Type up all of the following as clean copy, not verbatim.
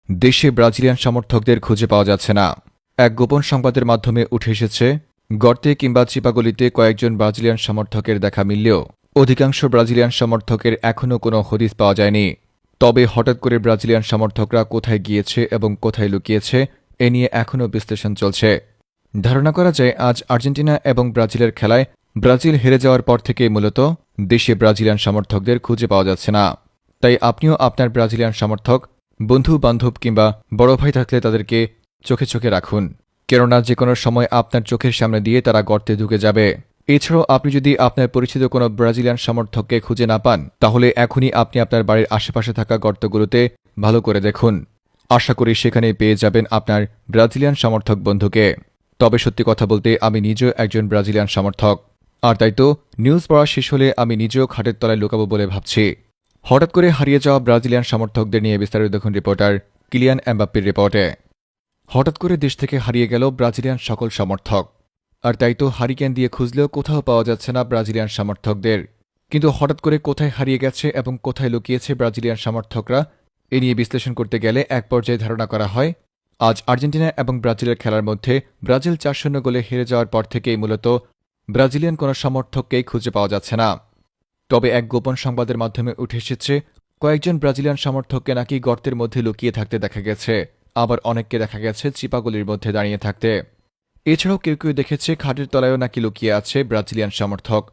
দেশে ব্রাজিলিয়ান সমর্থকদের খুঁজে পাওয়া যাচ্ছে না। এক গোপন সংবাদের মাধ্যমে উঠে এসেছে, গর্তে কিংবা চিপাগলিতে কয়েকজন ব্রাজিলিয়ান সমর্থকের দেখা মিললেও অধিকাংশ ব্রাজিলিয়ান সমর্থকের এখনও কোনো হদিস পাওয়া যায়নি। তবে হঠাৎ করে ব্রাজিলিয়ান সমর্থকরা কোথায় গিয়েছে এবং কোথায় লুকিয়েছে এ নিয়ে এখনও বিশ্লেষণ চলছে। ধারণা করা যায় আজ আর্জেন্টিনা এবং ব্রাজিলের খেলায় ব্রাজিল হেরে যাওয়ার পর থেকেই মূলত দেশে ব্রাজিলিয়ান সমর্থকদের খুঁজে পাওয়া যাচ্ছে না। তাই আপনিও আপনার ব্রাজিলিয়ান সমর্থক, বন্ধু বান্ধব কিংবা বড় ভাই থাকলে তাদেরকে চোখে চোখে রাখুন, কেননা যে কোনো সময় আপনার চোখের সামনে দিয়ে তারা গর্তে ঢুকে যাবে। এছাড়াও আপনি যদি আপনার পরিচিত কোনো ব্রাজিলিয়ান সমর্থককে খুঁজে না পান, তাহলে এখনই আপনি আপনার বাড়ির আশেপাশে থাকা গর্তগুলোতে ভালো করে দেখুন। আশা করি সেখানে পেয়ে যাবেন আপনার ব্রাজিলিয়ান সমর্থক বন্ধুকে। তবে সত্যি কথা বলতে আমি নিজেও একজন ব্রাজিলিয়ান সমর্থক, আর তাই তো নিউজ পড়া শেষ হলে আমি নিজেও খাটের তলায় লুকাবো বলে ভাবছি। হঠাৎ করে হারিয়ে যাওয়া ব্রাজিলিয়ান সমর্থকদের নিয়ে বিস্তারিত দেখুন রিপোর্টার কিলিয়ান এমবাপ্পের রিপোর্টে। হঠাৎ করে দেশ থেকে হারিয়ে গেল ব্রাজিলিয়ান সকল সমর্থক, আর তাই তো হারিকেন দিয়ে খুঁজলেও কোথাও পাওয়া যাচ্ছে না ব্রাজিলিয়ান সমর্থকদের। কিন্তু হঠাৎ করে কোথায় হারিয়ে গেছে এবং কোথায় লুকিয়েছে ব্রাজিলিয়ান সমর্থকরা এ নিয়ে বিশ্লেষণ করতে গেলে এক পর্যায়ে ধারণা করা হয়, আজ আর্জেন্টিনা এবং ব্রাজিলের খেলার মধ্যে ব্রাজিল ৪-০ গোলে হেরে যাওয়ার পর থেকেই মূলত ব্রাজিলিয়ান কোনো সমর্থককেই খুঁজে পাওয়া যাচ্ছে না। তবে এক গোপন সংবাদের মাধ্যমে উঠে এসেছে, কয়েকজন ব্রাজিলিয়ান সমর্থককে নাকি গর্তের মধ্যে লুকিয়ে থাকতে দেখা গেছে, আবার অনেককে দেখা গেছে চিপাগলির মধ্যে দাঁড়িয়ে থাকতে। এছাড়াও কেউ কেউ দেখেছে খাটের তলায়ও নাকি লুকিয়ে আছে ব্রাজিলিয়ান সমর্থক।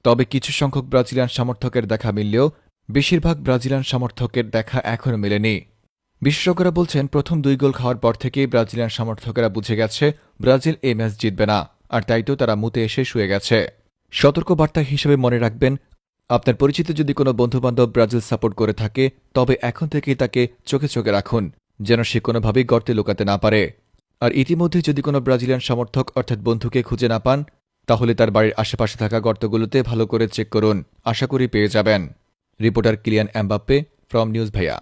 তবে কিছু সংখ্যক ব্রাজিলিয়ান সমর্থকের দেখা মিললেও বেশিরভাগ ব্রাজিলিয়ান সমর্থকের দেখা এখনও মেলেনি। বিশেষজ্ঞরা বলছেন, প্রথম 2 গোল খাওয়ার পর থেকেই ব্রাজিলিয়ান সমর্থকেরা বুঝে গেছে ব্রাজিল এই ম্যাচ জিতবে না, আর তাই তো তারা মুতে এসে শুয়ে গেছে। সতর্কবার্তা হিসেবে মনে রাখবেন, আপনার পরিচিত যদি কোনো বন্ধুবান্ধব ব্রাজিল সাপোর্ট করে থাকে, তবে এখন থেকেই তাকে চোখে চোখে রাখুন, যেন সে কোনোভাবেই গর্তে লুকাতে না পারে। আর ইতিমধ্যে যদি কোনো ব্রাজিলিয়ান সমর্থক অর্থাৎ বন্ধুকে খুঁজে না পান, তাহলে তার বাড়ির আশেপাশে থাকা গর্তগুলোতে ভালো করে চেক করুন, আশা করি পেয়ে যাবেন। Reporter Kylian Mbappe from news ভাইয়া।